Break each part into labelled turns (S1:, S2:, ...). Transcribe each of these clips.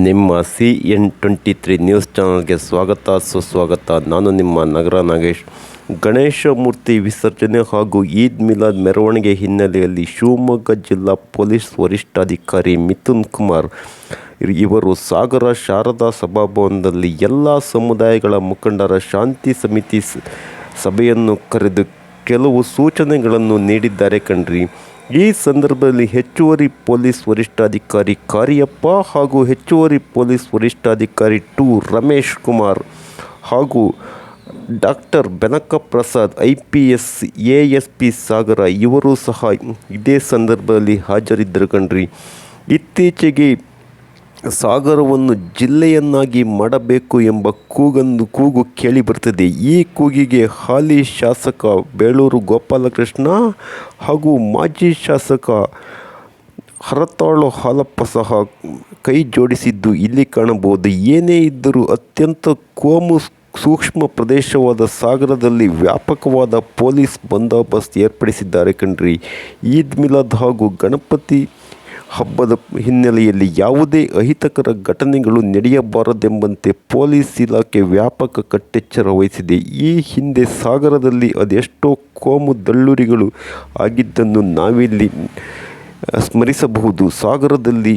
S1: ನಿಮ್ಮ CN23 news ಚಾನಲ್ಗೆ ಸ್ವಾಗತ ಸುಸ್ವಾಗತ. ನಾನು ನಿಮ್ಮ ನಗರ ನಾಗೇಶ್. ಗಣೇಶ ಮೂರ್ತಿ ವಿಸರ್ಜನೆ ಹಾಗೂ ಈದ್ ಮಿಲಾದ್ ಮೆರವಣಿಗೆ ಹಿನ್ನೆಲೆಯಲ್ಲಿ ಶಿವಮೊಗ್ಗ ಜಿಲ್ಲಾ ಪೊಲೀಸ್ ವರಿಷ್ಠಾಧಿಕಾರಿ ಮಿಥುನ್ ಕುಮಾರ್ ಇವರು ಸಾಗರ ಶಾರದಾ ಸಭಾಭವನದಲ್ಲಿ ಎಲ್ಲ ಸಮುದಾಯಗಳ ಮುಖಂಡರ ಶಾಂತಿ ಸಮಿತಿ ಸಭೆಯನ್ನು ಕರೆದು ಕೆಲವು ಸೂಚನೆಗಳನ್ನು ನೀಡಿದ್ದಾರೆ ಕಣ್ರಿ. ಈ ಸಂದರ್ಭದಲ್ಲಿ ಹೆಚ್ಚುವರಿ ಪೊಲೀಸ್ ವರಿಷ್ಠಾಧಿಕಾರಿ ಕಾರಿಯಪ್ಪ ಹಾಗೂ ಹೆಚ್ಚುವರಿ ಪೊಲೀಸ್ ವರಿಷ್ಠಾಧಿಕಾರಿ 2 ರಮೇಶ್ ಕುಮಾರ್ ಹಾಗೂ doctor Benaka Prasad IPS ASP ಸಾಗರ ಇವರು ಸಹ ಇದೇ ಸಂದರ್ಭದಲ್ಲಿ ಹಾಜರಿದ್ದರು ಕಣ್ರಿ. ಇತ್ತೀಚೆಗೆ ಸಾಗರವನ್ನು ಜಿಲ್ಲೆಯನ್ನಾಗಿ ಮಾಡಬೇಕು ಎಂಬ ಕೂಗು ಕೇಳಿಬರುತ್ತದೆ. ಈ ಕೂಗಿಗೆ ಹಾಲಿ ಶಾಸಕ ಬೇಳೂರು ಗೋಪಾಲಕೃಷ್ಣ ಹಾಗೂ ಮಾಜಿ ಶಾಸಕ ಹರತಾಳು ಹಾಲಪ್ಪ ಸಹ ಕೈ ಜೋಡಿಸಿದ್ದು ಇಲ್ಲಿ ಕಾಣಬಹುದು. ಏನೇ ಇದ್ದರೂ ಅತ್ಯಂತ ಕೋಮು ಸೂಕ್ಷ್ಮ ಪ್ರದೇಶವಾದ ಸಾಗರದಲ್ಲಿ ವ್ಯಾಪಕವಾದ ಪೊಲೀಸ್ ಬಂದೋಬಸ್ತ್ ಏರ್ಪಡಿಸಿದ್ದಾರೆ ಕಣ್ರಿ. ಈದ್ ಮಿಲಾದ್ ಹಾಗೂ ಗಣಪತಿ ಹಬ್ಬದ ಹಿನ್ನೆಲೆಯಲ್ಲಿ ಯಾವುದೇ ಅಹಿತಕರ ಘಟನೆಗಳು ನಡೆಯಬಾರದೆಂಬಂತೆ ಪೊಲೀಸ್ ಇಲಾಖೆ ವ್ಯಾಪಕ ಕಟ್ಟೆಚ್ಚರ ವಹಿಸಿದೆ. ಈ ಹಿಂದೆ ಸಾಗರದಲ್ಲಿ ಅದೆಷ್ಟೋ ಕೋಮು ದಳ್ಳುರಿಗಳು ಆಗಿದ್ದನ್ನು ನಾವಿಲ್ಲಿ ಸ್ಮರಿಸಬಹುದು. ಸಾಗರದಲ್ಲಿ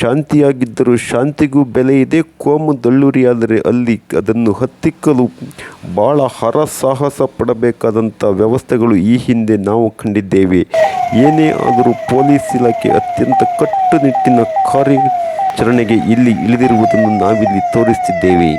S1: ಶಾಂತಿಯಾಗಿದ್ದರೂ ಶಾಂತಿಗೂ ಬೆಲೆ ಇದೆ. ಕೋಮು ದಳ್ಳುರಿಯಾದರೆ ಅಲ್ಲಿ ಅದನ್ನು ಹತ್ತಿಕ್ಕಲು ಭಾಳ ಹರಸಾಹಸ ಪಡಬೇಕಾದಂಥ ವ್ಯವಸ್ಥೆಗಳು ಈ ಹಿಂದೆ ನಾವು ಕಂಡಿದ್ದೇವೆ. ಏನೇ ಆದರೂ ಪೊಲೀಸ್ ಇಲಾಖೆ ಅತ್ಯಂತ ಕಟ್ಟುನಿಟ್ಟಿನ ಕಾರ್ಯಾಚರಣೆಗೆ ಇಲ್ಲಿ ಇಳಿದಿರುವುದನ್ನು ನಾವಿಲ್ಲಿ ತೋರಿಸುತ್ತಿದ್ದೇವೆ.